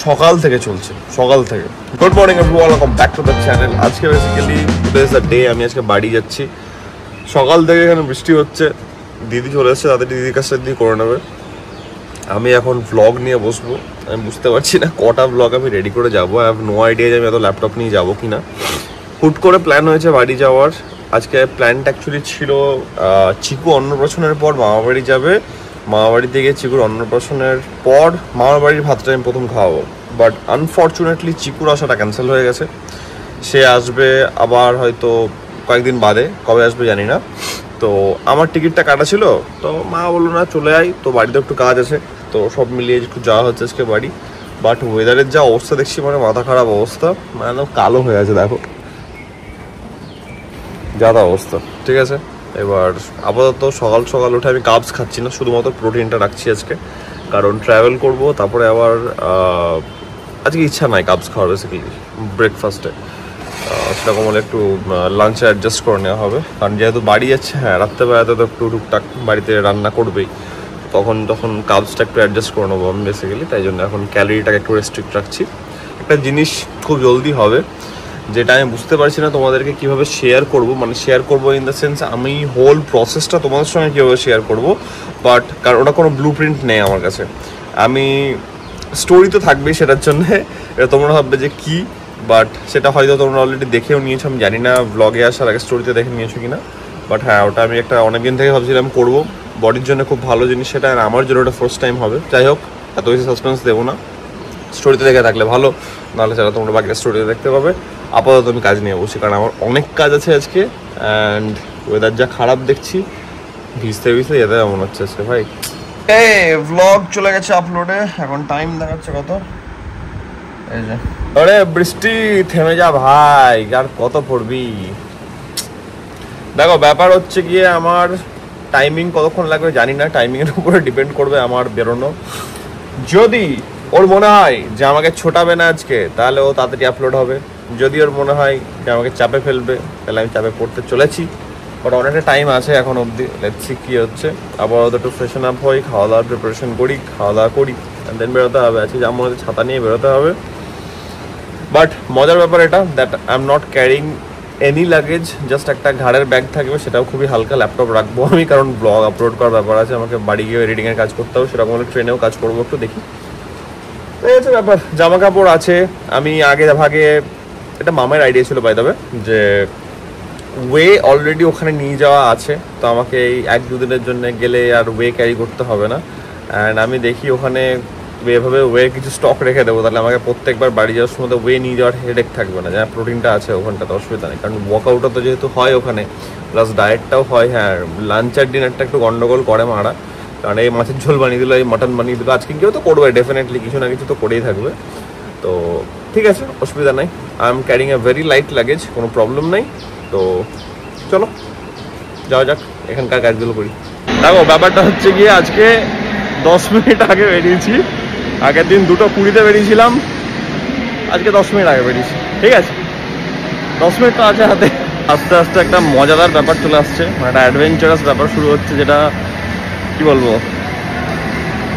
সকাল থেকে চলছে, সকাল থেকে। Good morning everyone, welcome back to the channel. আজকে basically today is the day, আমি আজকে বাড়ি যাচ্ছি। সকাল থেকে এখানে বৃষ্টি হচ্ছে, দিদি চলে এসছে, তাদের দিদির কাছে দিয়ে করে নেবে। আমি এখন ভ্লগ নিয়ে বসবো। আমি বুঝতে পারছি না কটা ভ্লগ আমি রেডি করে যাবো। আই হ্যাভ নো আইডিয়া যে আমি এত ল্যাপটপ নিয়ে যাবো কি না। হুট করে প্ল্যান হয়েছে বাড়ি যাওয়ার। আজকে প্ল্যানটা অ্যাকচুয়ালি ছিল চিকু অন্নপ্রাশনের পর মামাবাড়ি যাবে, মামাবাড়িতে গিয়ে চিকুর অন্নপ্রাশনের পর মামার বাড়ির ভাতটা আমি প্রথম খাওয়াবো। বাট আনফর্চুনেটলি চিকুর আসাটা ক্যান্সেল হয়ে গেছে। সে আসবে আবার হয়তো কয়েকদিন বাদে, কবে আসবে জানি না। তো আমার টিকিটটা কাটা ছিল, তো মা বললো না চলে আয়, তো বাড়িতে একটু কাজ আছে, তো সব মিলিয়ে একটু যাওয়া হচ্ছে আজকে বাড়ি। বাট ওয়েদারের যা অবস্থা দেখছি, মানে মাথা খারাপ অবস্থা, মানে একদম কালো হয়ে আছে, দেখো যাতা অবস্থা। ঠিক আছে, এবার আপাতত সকাল সকাল উঠে আমি কার্বস খাচ্ছি না, শুধুমাত্র প্রোটিনটা রাখছি আজকে, কারণ ট্রাভেল করব। তারপরে আবার আজকে ইচ্ছা নাই কার্বস খাওয়ার বেসিক্যালি ব্রেকফাস্টে। সেরকম হলে একটু লাঞ্চে অ্যাডজাস্ট করে নেওয়া হবে, কারণ যেহেতু বাড়ি যাচ্ছে, হ্যাঁ রাত্রেবেলাতে তো একটু টুকটাক বাড়িতে রান্না করবেই, তখন কার্বসটা একটু অ্যাডজাস্ট করে নেবো আমি বেসিক্যালি। তাই জন্য এখন ক্যালোরিটাকে একটু রেস্ট্রিক্ট রাখছি। একটা জিনিস খুব জলদি হবে, যেটা আমি বুঝতে পারছি না তোমাদেরকে কীভাবে শেয়ার করব, মানে শেয়ার করবো ইন দ্য সেন্স আমি হোল প্রসেসটা তোমাদের সঙ্গে কীভাবে শেয়ার করব। বাট কারণ ওটা কোনো ব্লু প্রিন্ট নেই আমার কাছে। আমি স্টোরি তো থাকবেই সেটার জন্যে, এটা তোমরা ভাববে যে কী, বাট সেটা হয়তো তোমরা অলরেডি দেখেও নিয়েছো, আমি জানি না ব্লগে আসার আগে স্টোরিতে দেখে নিয়েছো কি না। বাট হ্যাঁ, ওটা আমি একটা অনেকদিন থেকে ভাবছিলাম করবো, বডির জন্য খুব ভালো জিনিস সেটা, আর আমার জন্য ওটা ফার্স্ট টাইম হবে। যাই হোক, এত বেশি সাসপেন্স দেবো না, স্টোরিতে দেখে থাকলে ভালো, নাহলে সেটা তোমরা বাকিটা স্টোরিতে দেখতে পাবে। আপাতত আমি কাজ নিয়ে বসি, কারণ আমার অনেক কাজ আছে আজকে। অ্যান্ড ওয়েদার যা খারাপ দেখছি, ভিজতে ভিজতে যেতে মনে হচ্ছে আজকে ভাই। এই ভ্লগ চলে গেছে আপলোডে, এখন টাইম দেখাচ্ছে কত, এই যে আরে বৃষ্টি থেমে যা ভাই, আর কত পড়বি। দেখো ব্যাপার হচ্ছে গিয়ে আমার টাইমিং কতক্ষণ লাগবে জানি না, টাইমিংয়ের উপরে ডিপেন্ড করবে আমার বেরোনো। যদি ওর মনে হয় যে আমাকে ছোটাবে না আজকে, তাহলে ও তাড়াতাড়ি আপলোড হবে। যদি ওর মনে হয় যে আমাকে চাপে ফেলবে, তাহলে আমি চাপে পড়তে চলেছি। বাট অনেকটা টাইম আছে এখন অবধি, লেটস সি কী হচ্ছে। আপাতত একটু ফ্রেশন আপ হই, খাওয়া দাওয়ার প্রিপারেশন করি, খাওয়া দাওয়া করি, অ্যান্ড দেন বেরোতে হবে। আজকে যেমন হচ্ছে ছাতা নিয়ে বেরোতে হবে। বাট মজার ব্যাপার এটা, that I am not carrying any luggage, just একটা ঘাড়ের ব্যাগ থাকবে, সেটাও খুবই হালকা। ল্যাপটপ রাখবো আমি, কারণ ব্লগ আপলোড করার ব্যাপার আছে, আমাকে বাড়ি গিয়ে এডিটিংয়ের কাজ করতে হবে। সেরকম হলে ট্রেনেও কাজ করবো, একটু দেখি। এই হচ্ছে ব্যাপার। জামা কাপড় আছে, আমি আগে ভাগে, এটা মামার আইডিয়া ছিল বাই দ্য ওয়ে, যে ওয়ে অলরেডি ওখানে নিয়ে যাওয়া আছে, তো আমাকে এই 1-2 দিনের জন্য গেলে আর ওয়ে ক্যারি করতে হবে না। অ্যান্ড আমি দেখি ওখানে এভাবে ওয়ে কিছু স্টক রেখে দেবো, তাহলে আমাকে প্রত্যেকবার বাড়ি যাওয়ার সময় ওয়ে নিয়ে যাওয়ার হেডেক থাকবে না। যা প্রোটিনটা আছে ওখানটাতে অসুবিধা নেই, কারণ ওয়ার্কআউটও তো যেহেতু হয় ওখানে, প্লাস ডায়েটটাও হয়। হ্যাঁ, লাঞ্চ আর ডিনারটা একটু গন্ডগোল করে মারা, কারণ এই মাছের ঝোল বানিয়ে দিল, এই মাটন বানিয়ে দিল, আজকে কেউ তো করবে ডেফিনেটলি, কিছু না কিছু তো করেই থাকবে। তো ঠিক আছে, অসুবিধা নাই। I am carrying a very light luggage, কোনো প্রবলেম নেই। তো চলো যাওয়া যাক, এখানকার কাজগুলো করি। দেখো ব্যাপারটা হচ্ছে গিয়ে, আজকে 10 মিনিট আগে বেরিয়েছি। আগের দিন 2:20-তে বেরিয়েছিলাম, আজকে 10 মিনিট আগে বেরিয়েছি। ঠিক আছে, 10 মিনিট তো আছে হাতে। আস্তে আস্তে একটা মজাদার ব্যাপার চলে আসছে, মানে একটা অ্যাডভেঞ্চারাস ব্যাপার শুরু হচ্ছে, যেটা কি বলবো,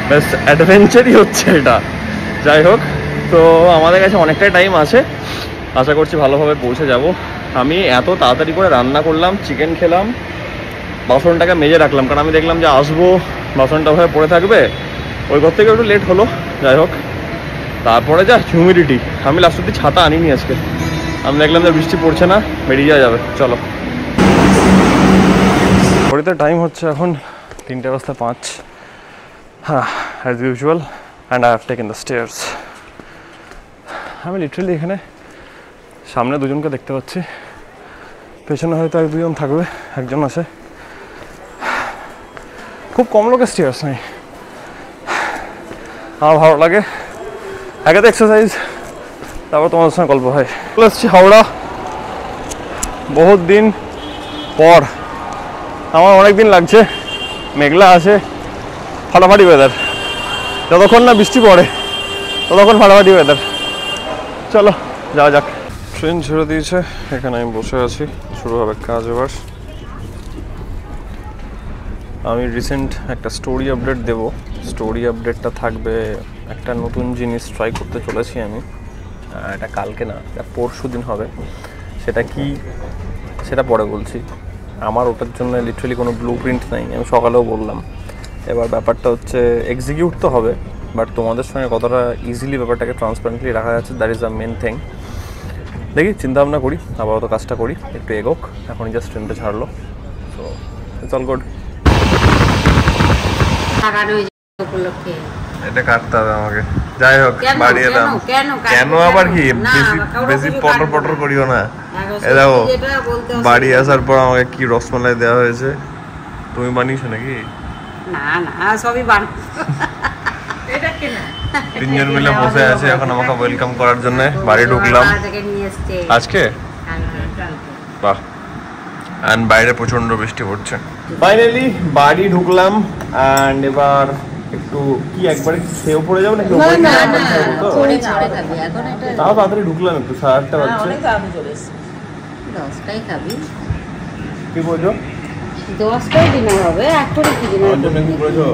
বেশ অ্যাডভেঞ্চারই হচ্ছে এটা। যাই হোক, তো আমাদের কাছে অনেকটাই টাইম আছে, আশা করছি ভালোভাবে পৌঁছে যাব। আমি এত তাড়াতাড়ি করে রান্না করলাম, চিকেন খেলাম, বাসনটাকে মেজে রাখলাম, কারণ আমি দেখলাম যে আসবো বাসনটা ভাবে পড়ে থাকবে, ওই ঘর থেকে একটু লেট হলো। যাই হোক, তারপরে যা হিউমিডিটি, আমি লাস্ট অব্দি ছাতা আনিনি আজকে। আমি দেখলাম যে বৃষ্টি পড়ছে না, বেরিয়ে যাওয়া যাবে, চলো। ঘড়িতে টাইম হচ্ছে এখন 3:05। হ্যাঁ, as usual, and I have taken the stairs. আমি লিটারেলি এখানে সামনে দুজনকে দেখতে পাচ্ছি, পেছনে হয়তো 1-2 জন থাকবে, একজন আছে। খুব কম লোকের স্টেয়ার্স নেই, আমার ভালো লাগে। আগে তো এক্সারসাইজ, তারপর তোমাদের সঙ্গে গল্প হয়। চলে এসেছি হাওড়া, বহুত দিন পর। আমার অনেক দিন লাগছে, মেঘলা আছে, ফাটাফাটি ওয়েদার, যতক্ষণ না বৃষ্টি পড়ে ততক্ষণ ফাটাফাটি ওয়েদার। চলো যাওয়া যাক। ট্রেন ছেড়ে দিয়েছে, এখানে আমি বসে আছি, শুরু হবে কাজ এবার। আমি রিসেন্ট একটা স্টোরি আপডেট দেব, স্টোরি আপডেটটা থাকবে একটা নতুন জিনিস ট্রাই করতে চলেছি আমি। এটা কালকে না, এটা পরশু দিন হবে। সেটা কি সেটা পরে বলছি। আমার ওটার জন্য লিটারালি কোনো ব্লু প্রিন্ট নেই, আমি সকালেও বললাম। এবার ব্যাপারটা হচ্ছে এক্সিকিউট তো হবে, বাট তোমাদের সঙ্গে কতটা ইজিলি ব্যাপারটাকে ট্রান্সপারেন্টলি রাখা যাচ্ছে, that is the main thing. দেখি, চিন্তাভাবনা করি, আপাতত কাজটা করি, একটু এগোক। এখনই জাস্ট ট্রেনটা ছাড়লো, সো ইটস অল গুড। এটা কাটতে হবে আমাকে। যাই হোক, বাড়ি এলাম। কেন আবার কি বেশি পটর পটর করিও না। এ দেখো, বাড়ি আসার পর আমাকে কি রসমালাই দেওয়া হয়েছে। তুমি বানিয়েছো নাকি? না না, সবই বানানো। তিনজন মিলে বসে আছে এখন আমাকে ওয়েলকাম করার জন্য। বাড়ি ঢুকলাম আজকে, বাহ। এন্ড বাইরে প্রচন্ড বৃষ্টি পড়ছে। ফাইনালি বাড়ি ঢুকলাম এন্ড এবার একটু কি একবারে সেও পড়ে যাবে নাকি? তাও তাড়াতাড়ি ঢুকলাম, একটু 8:30 বাজছে। 10টায় খাবি? কি বলছো? 10টায় ডিনার হবে, এখনই কি ডিনার আমার জন্য কি বলেছো?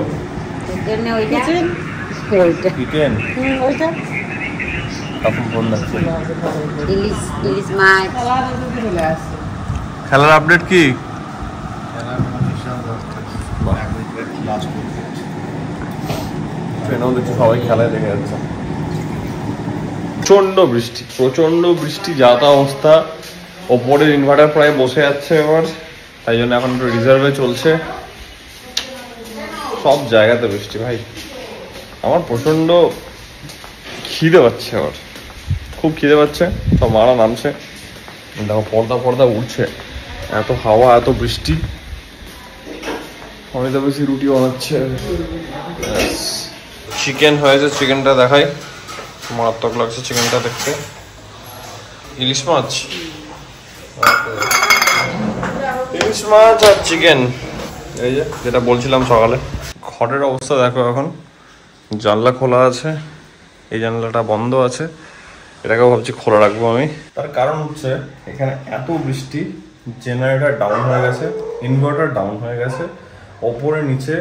এখানে ওইটা কিচেন ওইটা তখন ফোন আসছে। ইলিশ মাছ। খেলার আপডেট কি? সবাই খেলায় দেখে যাচ্ছে। প্রচন্ড বৃষ্টি, যাতা অবস্থা। ওপরের ইনভার্টার প্রায় বসে যাচ্ছে এবার, তাই জন্য এখন একটু রিজার্ভে চলছে। সব জায়গাতে বৃষ্টি ভাই। আমার প্রচন্ড খিদে পাচ্ছে, আবার খুব খিদে পাচ্ছে। সব মারা নামছে, দেখো পর্দা উঠছে। এত হাওয়া, এত বৃষ্টি। অনেক বেশি রুটি বানাচ্ছে। চিকেন হয়েছে, চিকেনটা দেখাই। মারাত্মক লাগছে চিকেনটা দেখতে। ইলিশ মাছ আর চিকেন, এই যে যেটা বলছিলাম সকালে। ঘরের অবস্থা দেখো, এখন জানলা খোলা আছে, এই জানলাটা বন্ধ আছে। এটাকেও ভাবছি খোলা রাখবো আমি। তার কারণ হচ্ছে এখানে এত বৃষ্টি, জেনারেটর ডাউন হয়ে গেছে, ইনভার্টার ডাউন হয়ে গেছে। ওপরে নিচে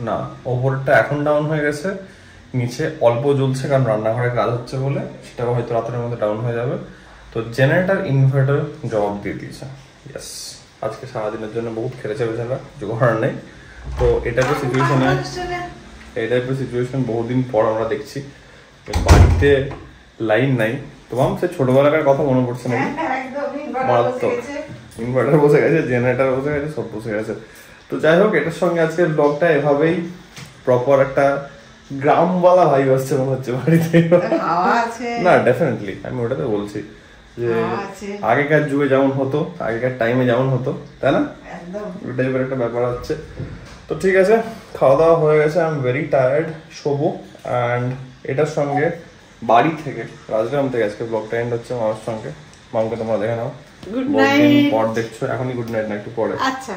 না, ওপরটা এখন ডাউন হয়ে গেছে, নিচে অল্প জ্বলছে কারণ রান্নাঘরে কাজ হচ্ছে বলে। সেটাও হয়তো রাতের মধ্যে ডাউন হয়ে যাবে। তো জেনারেটর ইনভার্টার জবাব দিয়ে দিয়েছে। ইয়েস, আজকে সারাদিনের জন্য বহুত খেলেছে বেচারা, জোগাড় নেই। তো এটা তো সিচুয়েশনে, এই টাইপের সিচুয়েশন বহুদিন পর আমরা দেখছি। বাড়িতে লাইন নাই। তোমার সে ছোটবেলাকার কথা মনে পড়ছে নাকি? মারাত্মক। ইনভার্টার বসে গেছে, জেনারেটর বসে গেছে, সব বসে গেছে। তো যাই হোক, এটার সঙ্গে আজকের ব্লগটা এভাবেই প্রপার একটা গ্রামওয়ালা ভাইব আসছে মনে হচ্ছে বাড়িতে। না ডেফিনেটলি, আমি ওটাতে বলছি যে আগেকার যুগে যেমন হতো, আগেকার টাইমে যেমন হতো, তাই না? ওই টাইপের একটা ব্যাপার হচ্ছে। তো ঠিক আছে, খাওয়া দাওয়া হয়ে গেছে, আই এম ভেরি টায়ার্ড, শোবো। অ্যান্ড এটার সঙ্গে বাড়ি থেকে, রাজগ্রাম থেকে আজকে ব্লগটা এন্ড হচ্ছে। মামার সঙ্গে, মামকে তোমরা দেখে নাও। Good night. পর দেখছো, এখনই গুড নাইট না, একটু পরে। আচ্ছা,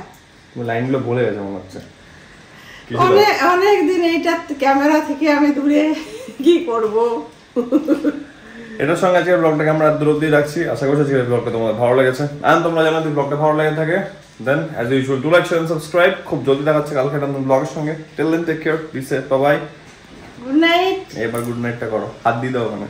তুমি লাইনগুলো বলে গেছো মনে হচ্ছে। অনেক দিন এইটা ক্যামেরা থেকে আমি দূরে কি করব। এটার সঙ্গে আজকের ব্লগটাকে আমরা দূর অব্দি রাখছি। আশা করছি আজকের ব্লগটা তোমাদের ভালো লেগেছে। আর তোমরা জানো যদি ব্লগটা ভালো লেগে থাকে, then as usual do like, share and subscribe. খুব জলদি দেখাচ্ছে কালকে একটা নতুন ব্লগের সঙ্গে। Till then take care, be safe, bye bye, good night. এবার গুড নাইটটা করো, হাত দিয়ে দাও ওখানে।